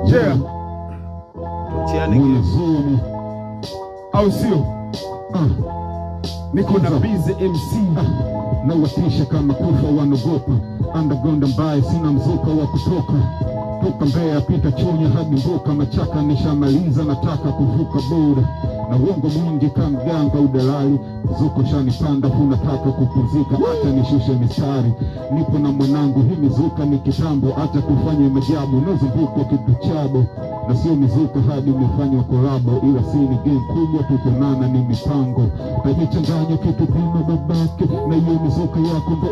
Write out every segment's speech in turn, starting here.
Yeah. Mwanazoni au sio? Niko na Bize MC na watisha kama kufa wanogopa. Underground ambaye sina mzuka wa kutoka. Toka Mbeya pita Chunya hadi Mboka Machaka nishamaliza nataka kuvuka boda. Na uongo mwingi kamganga udalali. Zuko shanipanda hunataka kupumzika. Acha nishushe mistari. Nipo na mwanangu hii mizuka ni kitambo. Acha kufanya majabu nazunguka kitu chabo. Na sio mizuka hadi umefanywa kolabo. Ila si ni game kubwa tukonana ni mipango. Tajichanganya kitu pima babake. Na hiyo mizuka yako ndo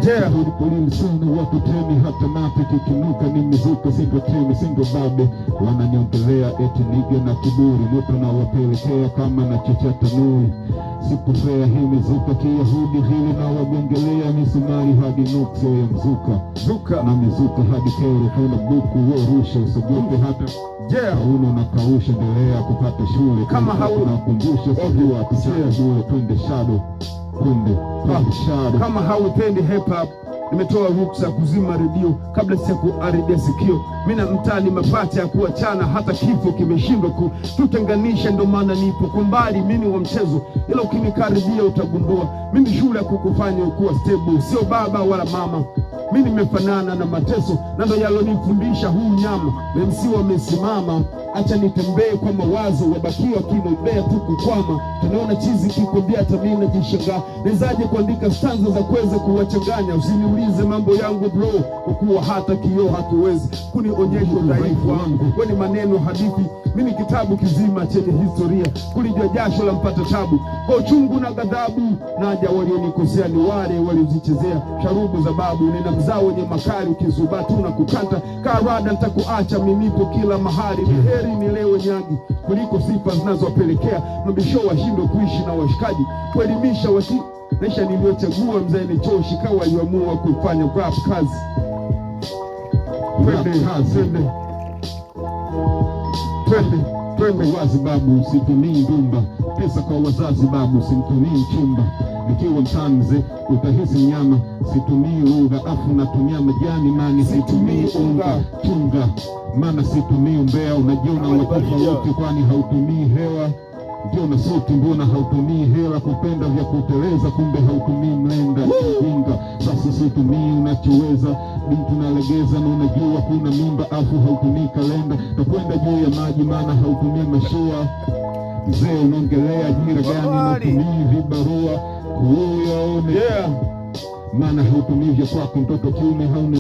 yeah. Polini sana watu temi hata mate kikinuka ni mizuka sindo temi sindo babe. Wananiongelea eti nige na kiburi. Moto na wapelekea kama na chichata nui. Sikufea hii mizuka kiyahudi hili na wagongelea misumari hadi nukso ya mzuka. Zuka na mizuka hadi kero kuna buku rusha usogope hata yeah. Uno na kausha ndelea kupata shule. Kama kumbusha sijua kuchea bule twende shadow. Kama haupendi hip hop nimetoa ruksa kuzima redio kabla sijakuharibia sikio. Mimi na mtani mapati ya kuachana hata kifo kimeshindwa kututenganisha, ndo maana nipo kwa mbali mimi wa mchezo, ila ukinikaribia utagundua mimi shule ya kukufanya ukuwa stable, sio baba wala mama. Mimi nimefanana na mateso na ndo yalonifundisha huu nyama. MC wamesimama, acha nitembee kwa mawazo, wabakiwa kinombea tu kukwama. Tunaona chizi kikwambia hata mimi najishangaa. Nezaje kuandika stanza za kuweza kuwachanganya. Usiniulize mambo yangu bro, kwa kuwa hata kioo hakiwezi kunionyesha udhaifu wangu. Kwani maneno hadithi, mimi kitabu kizima chenye historia. Kulijua jasho la mpata tabu, kwa uchungu na ghadhabu. Naja walionikosea ni wale waliozichezea sharubu za babu. Nina mzao wenye makali, ukizuba tu na kukanta karada nitakuacha mimipo kila mahali. Heri nilewe nyagi kuliko sifa zinazopelekea mabisho washindo kuishi na washikaji. Kuelimisha maisha niliochagua mzee ni choshi kawa aliamua kufanya rap kazi. Twende wazi babu, situmii ndumba. Pesa kwa wazazi babu, simtumii chumba. Nikiwa mtanze utahisi nyama. Situmii lugha afu natumia majani mani. Situmii unga chunga mana situmii umbea. Unajiona watofauti kwani hautumii hewa. Ndio na suti mbona hautumii hela. Kupenda vya kuteleza kumbe hautumii mlenda. Inga sasa situmii unachoweza. Bintu nalegeza na unajua kuna mimba afu hautumii kalenda. Takwenda juu ya maji maana hautumii mashua. Mzee unaongelea ajira gani unatumii vibarua. Kuuyaone yeah. Maana hautumii vya kwako mtoto kiume hauna